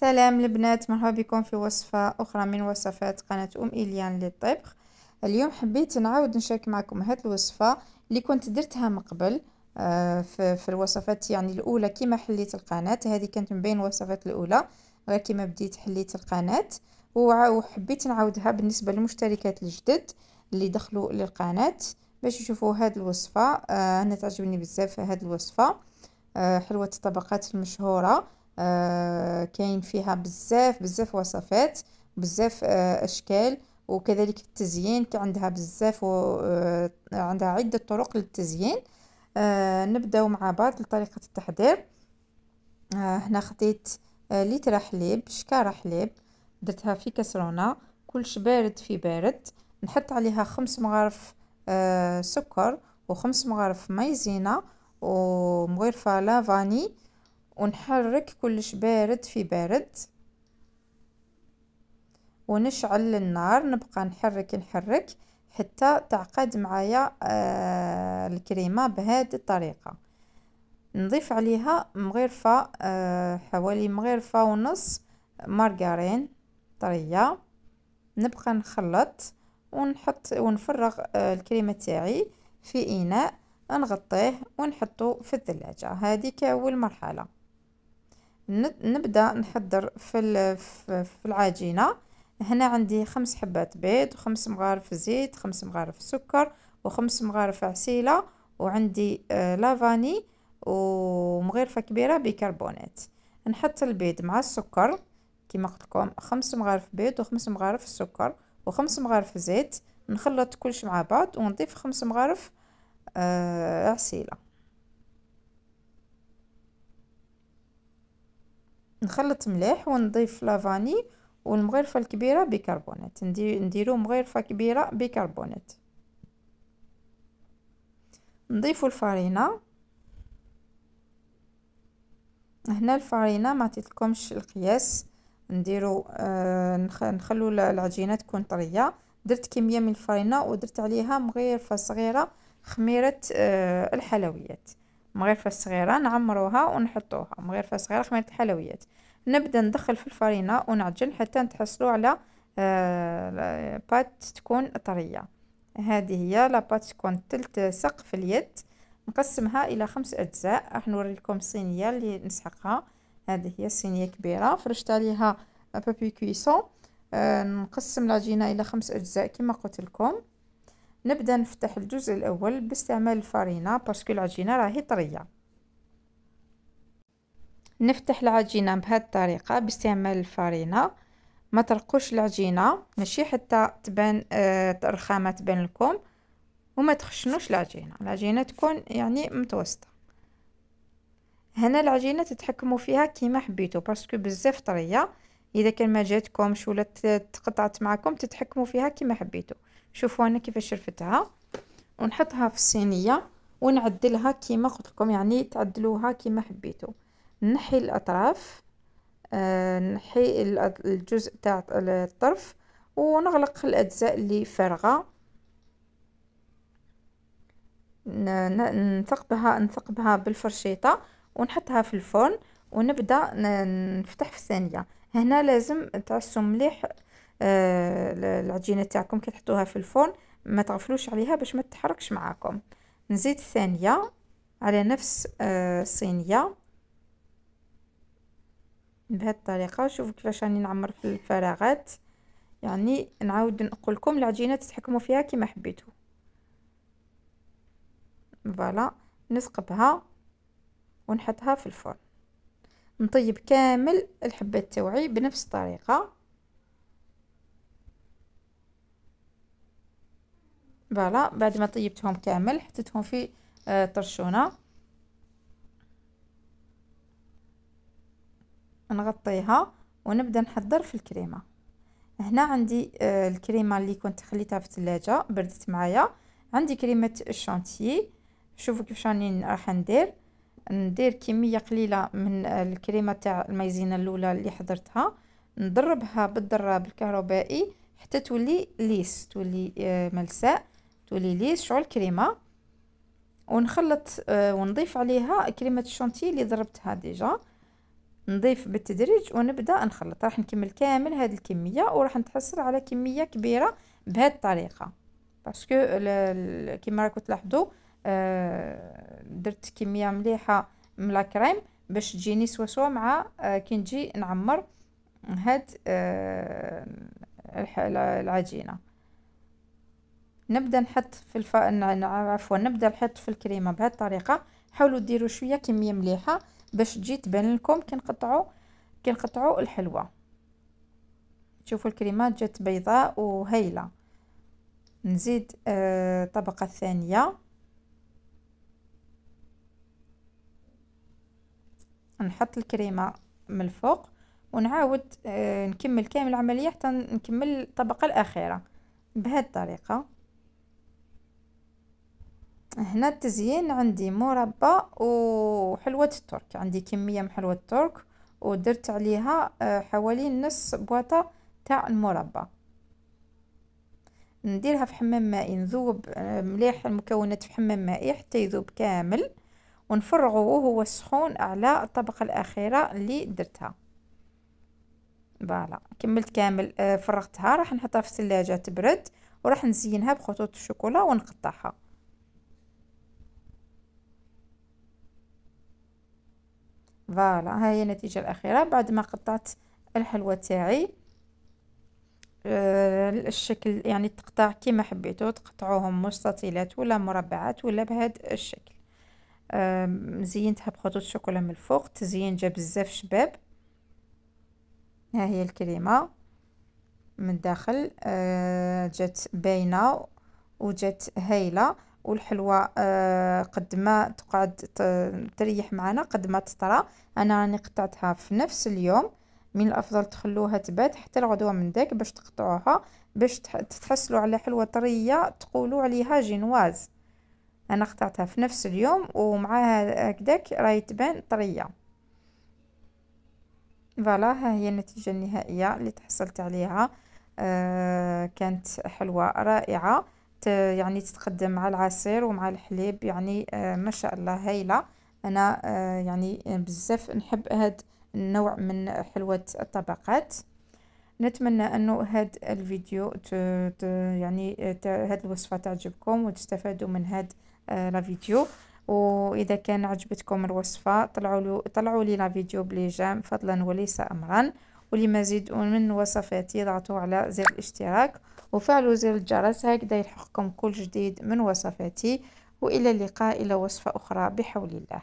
سلام البنات، مرحبا بكم في وصفة أخرى من وصفات قناة إليان للطبخ. اليوم حبيت نعاود نشارك معكم هذه الوصفة اللي كنت درتها من قبل. في الوصفات يعني الأولى كيما حليت القناة، هذه كانت من بين الوصفات الأولى غير كيما بديت حليت القناة، وحبيت نعاودها بالنسبة للمشتركات الجدد اللي دخلوا للقناة باش يشوفوا هذه الوصفة. أنا تعجبني بزاف هذه الوصفة. حلوة الطبقات المشهورة. كاين فيها بزاف وصفات، بزاف اشكال، وكذلك التزيين عندها بزاف عندها عدة طرق للتزيين. نبداو مع بعض لطريقة التحضير. هنا خديت لتر حليب، شكارة حليب درتها في كسرونة، كلش بارد في بارد. نحط عليها 5 مغارف سكر، و5 مغارف مايزينا، ومغرفة لافاني، ونحرك كلش بارد في بارد، ونشعل النار. نبقى نحرك حتى تعقد معايا الكريمة بهذه الطريقة. نضيف عليها مغرفة حوالي مغرفة ونص مارغرين طرية. نبقى نخلط ونحط ونفرغ الكريمة تاعي في إناء، نغطيه ونحطه في الثلاجة. هذه كأول مرحلة. نبدأ نحضر في العجينة. هنا عندي 5 حبات بيض، و5 مغارف زيت، 5 مغارف سكر، و5 مغارف عسيلة، وعندي لافاني، ومغرفة كبيرة بيكربونات. نحط البيض مع السكر كما قلت لكم، 5 مغارف بيض و5 مغارف السكر و5 مغارف زيت. نخلط كلش مع بعض ونضيف 5 مغارف عسيلة. نخلط مليح ونضيف لافاني والمغرفة الكبيرة بيكربونات. نديرو مغرفة كبيرة بيكربونات. نضيفو الفارينة. هنا الفارينة ما عطيتلكمش القياس، نديرو نخلو العجينة تكون طرية. درت كمية من الفارينة ودرت عليها مغرفة صغيرة خميرة الحلويات. مغرفة صغيرة نعمروها ونحطوها، مغرفة صغيرة خميرة الحلويات. نبدا ندخل في الفارينة ونعجن حتى نتحصلوا على بات تكون طرية. هذه هي لابات تكون تلت سقف اليد. نقسمها الى 5 اجزاء. راح نوريكم الصينيه اللي نسحقها. هذه هي الصينيه كبيره فرشت عليها بابي كويسون. نقسم العجينه الى 5 اجزاء كما قلت لكم. نبدا نفتح الجزء الاول باستعمال الفارينه باسكو العجينه راهي طريه. نفتح العجينه بهذه الطريقه باستعمال الفارينه. ما ترقوش العجينه ماشي حتى تبان الرخامه تبان لكم، وما تخشنوش العجينه تكون يعني متوسطه. هنا العجينه تتحكموا فيها كيما حبيتوا باسكو بزاف طريه. اذا كان ما جاتكمش ولا تقطعت معكم تتحكموا فيها كيما حبيتوا. شوفوا انا كيفاش شرفتها. ونحطها في الصينيه ونعدلها كيما قلت لكم، يعني تعدلوها كيما حبيتوا. نحي الاطراف، نحي الجزء تاع الطرف، ونغلق الاجزاء اللي فارغه. نثقبها بالفرشيطه ونحطها في الفرن ونبدا نفتح في الثانيه. هنا لازم تعسوا مليح العجينه تاعكم كي تحطوها في الفرن، ما تغفلوش عليها باش ما تتحركش معاكم. نزيد الثانيه على نفس الصينيه بهذه الطريقه. شوفوا كيفاش راني نعمر في الفراغات، يعني نعاود نقول لكم العجينه تتحكموا فيها كما حبيتوا. فوالا نثقبها ونحطها في الفرن. نطيب كامل الحبات تاوعي بنفس الطريقه. فوالا بعد ما طيبتهم كامل حطيتهم في طرشونه، نغطيها ونبدا نحضر في الكريمه. هنا عندي الكريمه اللي كنت خليتها في الثلاجه بردت معايا. عندي كريمه الشانتيي. شوفوا كيفاش راني راح ندير كميه قليله من الكريمه تاع المايزينا الاولى اللي حضرتها، نضربها بالضراب الكهربائي حتى تولي ليس، تولي ملساء، تولي ليس شغل كريمه. ونخلط ونضيف عليها كريمه الشانتيي اللي ضربتها ديجا. نضيف بالتدريج ونبدا نخلط. راح نكمل كامل هذه الكميه وراح نتحصل على كميه كبيره بهذه الطريقه، باسكو كيما راكم تلاحظوا درت كميه مليحه من لاكريم باش تجيني سوسوه مع كي نجي نعمر هاد العجينه. نبدا نحط في عفوا نبدا نحط في الكريمه بهذه الطريقه. حاولوا ديروا شويه كميه مليحه باش تجي تبان لكم كي نقطعوا الحلوه. شوفوا الكريمه جات بيضاء وهايله. نزيد الطبقه الثانيه، نحط الكريمه من الفوق ونعاود نكمل كامل العمليه حتى نكمل الطبقه الاخيره بهذه الطريقه. هنا التزيين عندي مربى وحلوة الترك، عندي كمية من حلوة الترك ودرت عليها حوالي نص بواطة تاع المربى. نديرها في حمام مائي، نذوب مليح المكونات في حمام مائي حتى يذوب كامل، ونفرغه وهو سخون على الطبقة الأخيرة اللي درتها. فوالا كملت كامل فرغتها. راح نحطها في الثلاجة تبرد وراح نزينها بخطوط الشوكولا ونقطعها. فوالا ها هي النتيجة الأخيرة بعد ما قطعت الحلوى تاعي. الشكل يعني تقطع كيما حبيتو، تقطعوهم مستطيلات ولا مربعات ولا بهذا الشكل. زينتها بخطوط الشوكولا من الفوق، تزيين جا بزاف شباب. ها هي الكريمة من الداخل جات باينة وجات هايلة، والحلوى قد ما تقعد تريح معنا قد ما تطرى. انا راني قطعتها في نفس اليوم، من الافضل تخلوها تبات حتى الغدوه من داك باش تقطعوها باش تحصلوا على حلوى طريه تقولوا عليها جينواز. انا قطعتها في نفس اليوم ومعها هكذاك راهي تبان طريه. فوالا ها هي النتيجه النهائيه اللي تحصلت عليها. كانت حلوى رائعه، يعني تتقدم مع العصير ومع الحليب، يعني ما شاء الله هايله. انا يعني بزاف نحب هاد النوع من حلوة الطبقات. نتمنى انه هاد الفيديو يعني هاد الوصفة تعجبكم وتستفادوا من هاد لا فيديو. واذا كان عجبتكم الوصفة طلعوا لي لا فيديو بليجام فضلا وليس امرا. ولمزيد من وصفاتي ضغطوا على زر الاشتراك وفعلوا زر الجرس، هكذا يلحقكم كل جديد من وصفاتي. والى اللقاء الى وصفة اخرى بحول الله.